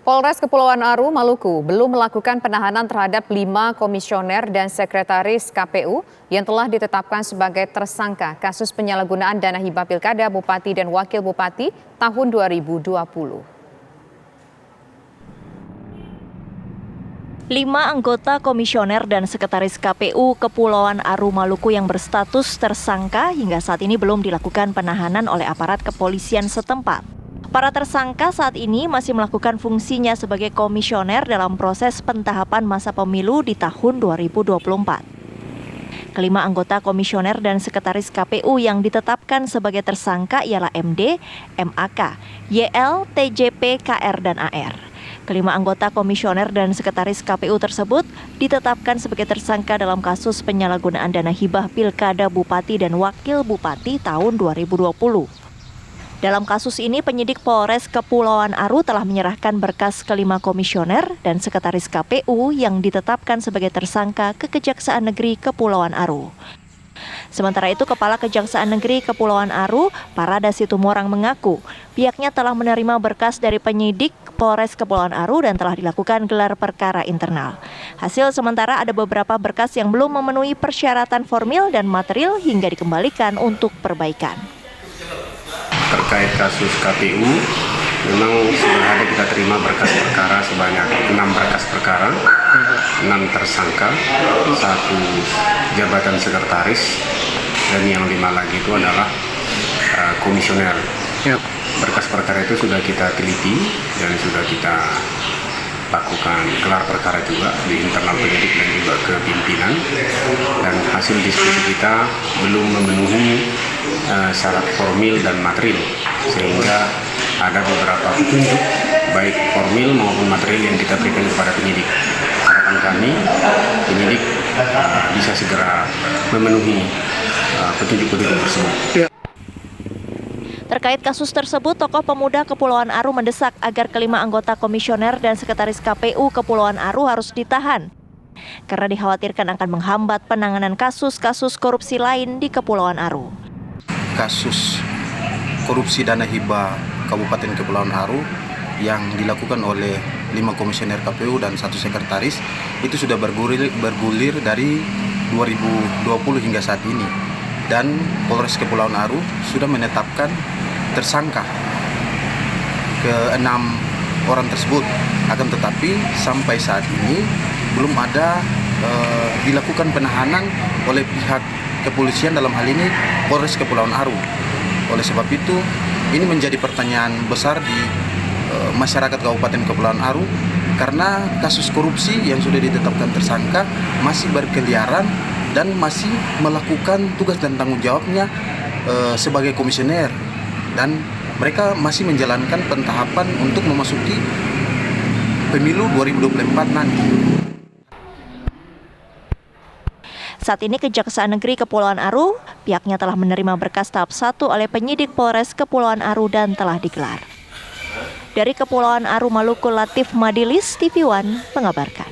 Polres Kepulauan Aru, Maluku belum melakukan penahanan terhadap 5 komisioner dan sekretaris KPU yang telah ditetapkan sebagai tersangka kasus penyalahgunaan dana hibah pilkada Bupati dan Wakil Bupati tahun 2020. 5 anggota komisioner dan sekretaris KPU Kepulauan Aru, Maluku yang berstatus tersangka hingga saat ini belum dilakukan penahanan oleh aparat kepolisian setempat. Para tersangka saat ini masih melakukan fungsinya sebagai komisioner dalam proses pentahapan masa pemilu di tahun 2024. Kelima anggota komisioner dan sekretaris KPU yang ditetapkan sebagai tersangka ialah MD, MAK, YL, TJP, KR, dan AR. Kelima anggota komisioner dan sekretaris KPU tersebut ditetapkan sebagai tersangka dalam kasus penyalahgunaan dana hibah pilkada Bupati dan Wakil Bupati tahun 2020. Dalam kasus ini, penyidik Polres Kepulauan Aru telah menyerahkan berkas kelima komisioner dan sekretaris KPU yang ditetapkan sebagai tersangka ke Kejaksaan Negeri Kepulauan Aru. Sementara itu, Kepala Kejaksaan Negeri Kepulauan Aru, Parada Situmorang mengaku pihaknya telah menerima berkas dari penyidik Polres Kepulauan Aru dan telah dilakukan gelar perkara internal. Hasil sementara ada beberapa berkas yang belum memenuhi persyaratan formil dan material hingga dikembalikan untuk perbaikan. Terkait kasus KPU, memang sudah ada kita terima berkas perkara sebanyak 6 berkas perkara, 6 tersangka, 1 jabatan sekretaris, dan yang 5 lagi itu adalah komisioner. Berkas perkara itu sudah kita teliti dan sudah kita lakukan gelar perkara juga di internal penyidik dan juga ke pimpinan, dan hasil diskusi kita belum memenuhi syarat formil dan material, sehingga ada beberapa petunjuk baik formil maupun material yang kita berikan kepada penyidik. Harapan kami penyidik bisa segera memenuhi petunjuk-petunjuk tersebut. Terkait kasus tersebut, tokoh pemuda Kepulauan Aru mendesak agar kelima anggota komisioner dan sekretaris KPU Kepulauan Aru harus ditahan karena dikhawatirkan akan menghambat penanganan kasus-kasus korupsi lain di Kepulauan Aru. Kasus korupsi dana hibah Kabupaten Kepulauan Aru yang dilakukan oleh 5 komisioner KPU dan 1 sekretaris itu sudah bergulir dari 2020 hingga saat ini, dan Polres Kepulauan Aru sudah menetapkan tersangka ke-6 orang tersebut. Akan tetapi sampai saat ini belum ada dilakukan penahanan oleh pihak kepolisian, dalam hal ini Polres Kepulauan Aru. Oleh sebab itu, ini menjadi pertanyaan besar di masyarakat Kabupaten Kepulauan Aru, karena kasus korupsi yang sudah ditetapkan tersangka masih berkeliaran dan masih melakukan tugas dan tanggung jawabnya sebagai komisioner, dan mereka masih menjalankan pentahapan untuk memasuki pemilu 2024 nanti. Saat ini Kejaksaan Negeri Kepulauan Aru pihaknya telah menerima berkas tahap 1 oleh penyidik Polres Kepulauan Aru dan telah digelar. Dari Kepulauan Aru, Maluku, Latif Madilis, TV One mengabarkan.